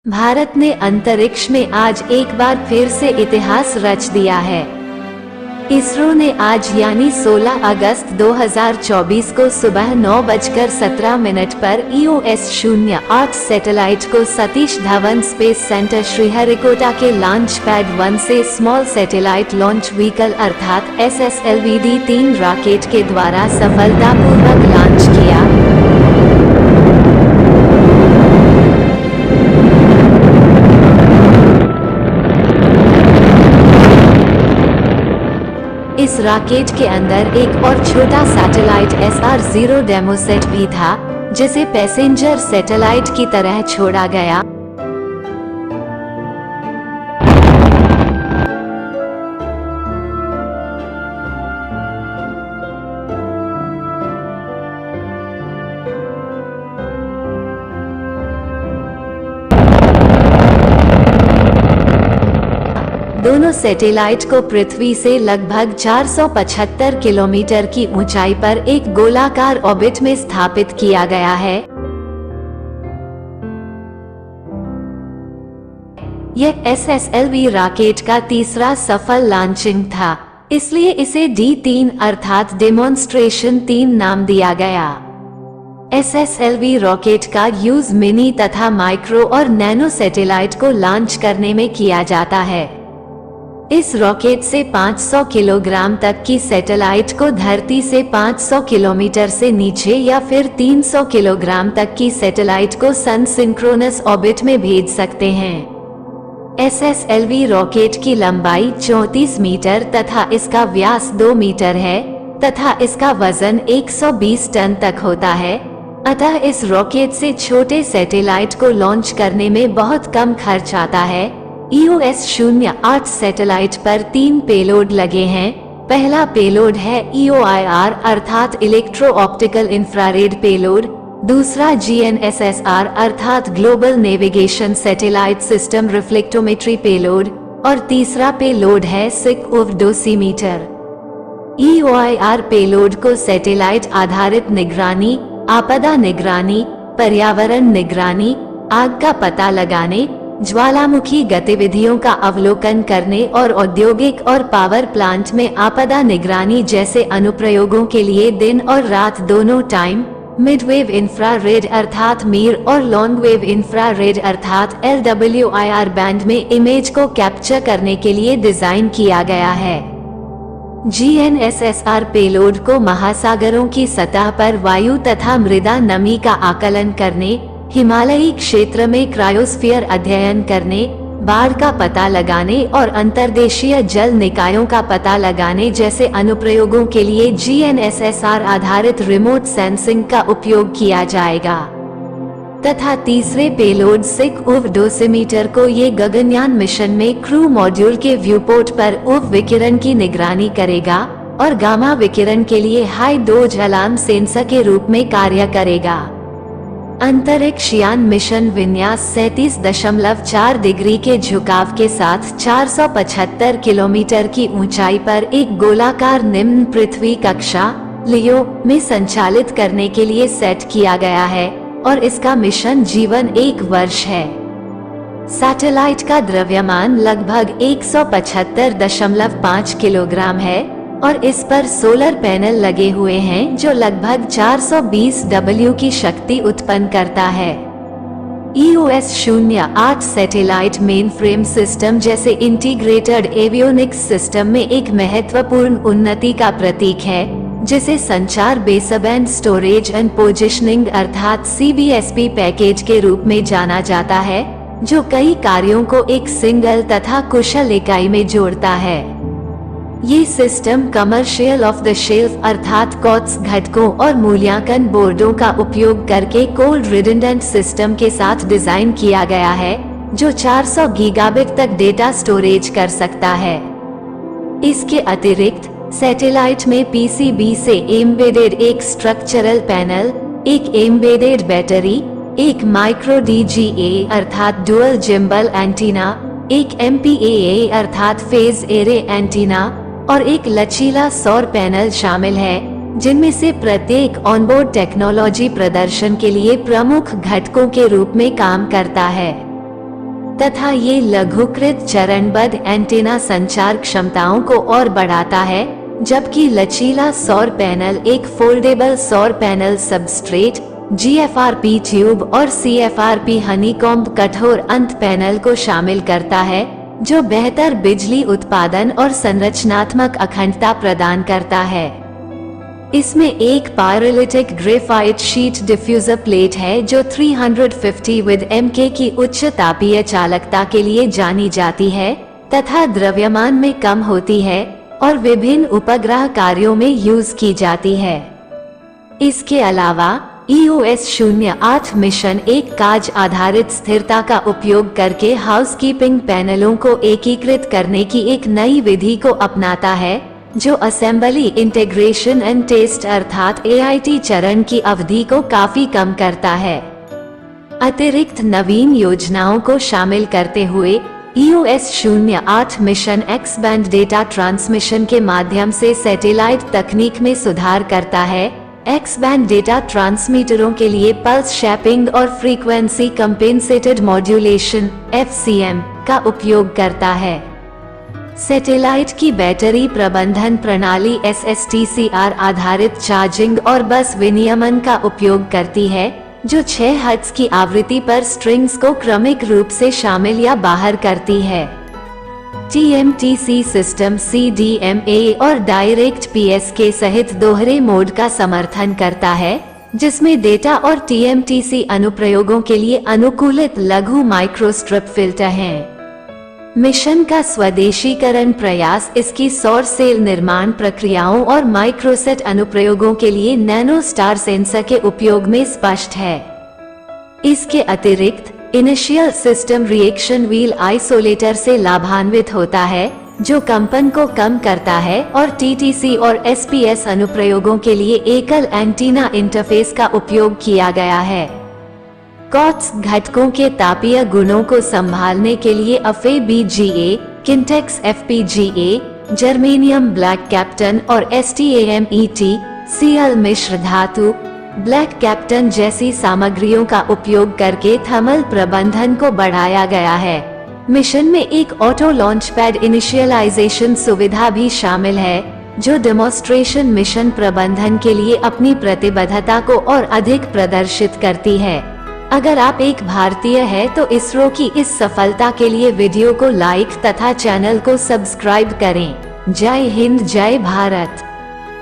भारत ने अंतरिक्ष में आज एक बार फिर से इतिहास रच दिया है। इसरो ने आज यानी 16 अगस्त 2024 को सुबह 9:17 पर EOS-08 सैटेलाइट को सतीश धवन स्पेस सेंटर श्रीहरिकोटा के लॉन्च पैड 1 से स्मॉल सैटेलाइट लॉन्च व्हीकल अर्थात SSLV-D3 रॉकेट के द्वारा सफलतापूर्वक लॉन्च किया। इस रॉकेट के अंदर एक और छोटा सैटेलाइट SR-0 डेमोसेट भी था, जिसे पैसेंजर सैटेलाइट की तरह छोड़ा गया। दोनों सैटेलाइट को पृथ्वी से लगभग 475 किलोमीटर की ऊंचाई पर एक गोलाकार ऑर्बिट में स्थापित किया गया है। यह SSLV रॉकेट का तीसरा सफल लॉन्चिंग था, इसलिए इसे D3 अर्थात डेमोन्स्ट्रेशन 3 नाम दिया गया। SSLV रॉकेट का यूज मिनी तथा माइक्रो और नैनो सैटेलाइट को लॉन्च करने में किया जाता है। इस रॉकेट से 500 किलोग्राम तक की सैटेलाइट को धरती से 500 किलोमीटर से नीचे या फिर 300 किलोग्राम तक की सैटेलाइट को सन सिंक्रोनस ऑर्बिट में भेज सकते हैं। SSLV रॉकेट की लंबाई 34 मीटर तथा इसका व्यास 2 मीटर है तथा इसका वजन 120 टन तक होता है। अतः इस रॉकेट से छोटे सैटेलाइट को लॉन्च करने में बहुत कम खर्च आता है। EOS-08 सैटेलाइट पर 3 पेलोड लगे हैं। पहला पेलोड है EOIR अर्थात इलेक्ट्रो ऑप्टिकल इंफ्रारेड पेलोड, दूसरा GNSSR अर्थात global navigation satellite system reflectometry payload और तीसरा पेलोड है SIGINT डोसीमीटर। EOIR पेलोड को सैटेलाइट आधारित निगरानी, आपदा निगरानी, पर्यावरण निगरानी, आग का पता लगाने, ज्वालामुखी गतिविधियों का अवलोकन करने और औद्योगिक और पावर प्लांट में आपदा निगरानी जैसे अनुप्रयोगों के लिए दिन और रात दोनों टाइम, मिडवेव इंफ्रारेड अर्थात मीर और लॉन्ग वेव इंफ्रारेड अर्थात LWIR बैंड में इमेज को कैप्चर करने के लिए डिजाइन किया गया है। GNSSR पेलोड को महासागरों की सतह पर वायु तथा मृदा नमी का आकलन करने, हिमालयी क्षेत्र में क्रायोस्फीयर अध्ययन करने, बाढ़ का पता लगाने और अंतर्देशीय जल निकायों का पता लगाने जैसे अनुप्रयोगों के लिए GNSSR आधारित रिमोट सेंसिंग का उपयोग किया जाएगा। तथा तीसरे पेलोड SIGINT डोसीमीटर को ये गगनयान मिशन में क्रू मॉड्यूल के व्यूपोर्ट पर UV विकिरण की निगरानी करेगा और गामा विकिरण के लिए हाई डोज अलार्म सेंसर के रूप में कार्य करेगा। अंतरिक्ष यान मिशन विन्यास 37.4 डिग्री के झुकाव के साथ 475 किलोमीटर की ऊंचाई पर एक गोलाकार निम्न पृथ्वी कक्षा लियो में संचालित करने के लिए सेट किया गया है और इसका मिशन जीवन 1 वर्ष है। सैटेलाइट का द्रव्यमान लगभग 175.5 किलोग्राम है और इस पर सोलर पैनल लगे हुए हैं जो लगभग 420 W की शक्ति उत्पन्न करता है। EOS-08 satellite main frame system जैसे इंटीग्रेटेड एवियोनिक्स सिस्टम में एक महत्वपूर्ण उन्नति का प्रतीक है, जिसे संचार बेसबैंड स्टोरेज एंड पोजिशनिंग अर्थात CBSP पैकेज के रूप में जाना जाता है, जो कई कार्यों को एक सिंगल तथा कुशल इकाई में जोड़ता है। ये system commercial of the shelf अर्थात COTS घटकों और मूल्यांकन बोर्डों का उपयोग करके कोल्ड रिडंडेंट सिस्टम के साथ डिजाइन किया गया है, जो 400 गीगाबिट तक डेटा स्टोरेज कर सकता है। इसके अतिरिक्त सैटेलाइट में PCB से एम्बेडेड एक स्ट्रक्चरल पैनल, एक एम्बेडेड बैटरी, एक माइक्रो DGA अर्थात डुअल जिम्बल एंटीना, एक MPAA अर्थात फेज एरे एंटीना और एक लचीला सौर पैनल शामिल है, जिनमें से प्रत्येक ऑनबोर्ड टेक्नोलॉजी प्रदर्शन के लिए प्रमुख घटकों के रूप में काम करता है। तथा ये लघुकृत चरणबद्ध एंटीना संचार क्षमताओं को और बढ़ाता है, जबकि लचीला सौर पैनल एक फोल्डेबल सौर पैनल सबस्ट्रेट, GFRP ट्यूब और CFRP हनीकॉम्ब कठोर अंत पैनल को शामिल करता है, जो बेहतर बिजली उत्पादन और संरचनात्मक अखंडता प्रदान करता है। इसमें एक पायरोलिटिक ग्रेफाइट शीट डिफ्यूजर प्लेट है जो 350 विद MK की उच्च तापीय चालकता के लिए जानी जाती है तथा द्रव्यमान में कम होती है और विभिन्न उपग्रह कार्यों में यूज की जाती है। इसके अलावा EOS-08 मिशन एक काज आधारित स्थिरता का उपयोग करके हाउसकीपिंग पैनलों को एकीकृत करने की एक नई विधि को अपनाता है, जो असेंबली इंटीग्रेशन एंड टेस्ट अर्थात AIT चरण की अवधि को काफी कम करता है। अतिरिक्त नवीन योजनाओं को शामिल करते हुए EOS-08 summation X band data transmission के माध्यम से सैटेलाइट तकनीक में सुधार करता है, एक्स बैंड डेटा ट्रांसमीटरों के लिए पल्स शैपिंग और फ्रीक्वेंसी कंपेंसेटेड मॉड्यूलेशन FCM का उपयोग करता है। सैटेलाइट की बैटरी प्रबंधन प्रणाली SSTCR आधारित चार्जिंग और बस विनियमन का उपयोग करती है, जो 6 हर्ट्ज की आवृत्ति पर स्ट्रिंग्स को क्रमिक रूप से शामिल या बाहर करती है। TMTC सिस्टम CDMA और डायरेक्ट PSK सहित दोहरे मोड का समर्थन करता है, जिसमें डेटा और TMTC अनुप्रयोगों के लिए अनुकूलित लघु माइक्रोस्ट्रिप फिल्टर हैं। मिशन का स्वदेशीकरण प्रयास इसकी सौर सेल निर्माण प्रक्रियाओं और माइक्रोसेट अनुप्रयोगों के लिए नैनो स्टार सेंसर के उपयोग में स्पष्ट है। इसके अतिरिक्त initial system reaction wheel isolator से लाभान्वित होता है, जो कंपन को कम करता है और TTC और SPS अनुप्रयोगों के लिए एकल एंटीना इंटरफेस का उपयोग किया गया है। कॉट्स घटकों के तापीय गुणों को संभालने के लिए FABGA, किंटेक्स FPGA, germanium black captain और STAMET, Cl मिश्र धातु, ब्लैक कैप्टन जैसी सामग्रियों का उपयोग करके थर्मल प्रबंधन को बढ़ाया गया है। मिशन में एक ऑटो लॉन्च पैड इनिशियलाइजेशन सुविधा भी शामिल है, जो डेमोन्स्ट्रेशन मिशन प्रबंधन के लिए अपनी प्रतिबद्धता को और अधिक प्रदर्शित करती है। अगर आप एक भारतीय हैं तो इसरो की इस सफलता के लिए वीडियो को लाइक तथा चैनल को सब्सक्राइब करें। जय हिंद, जय भारत।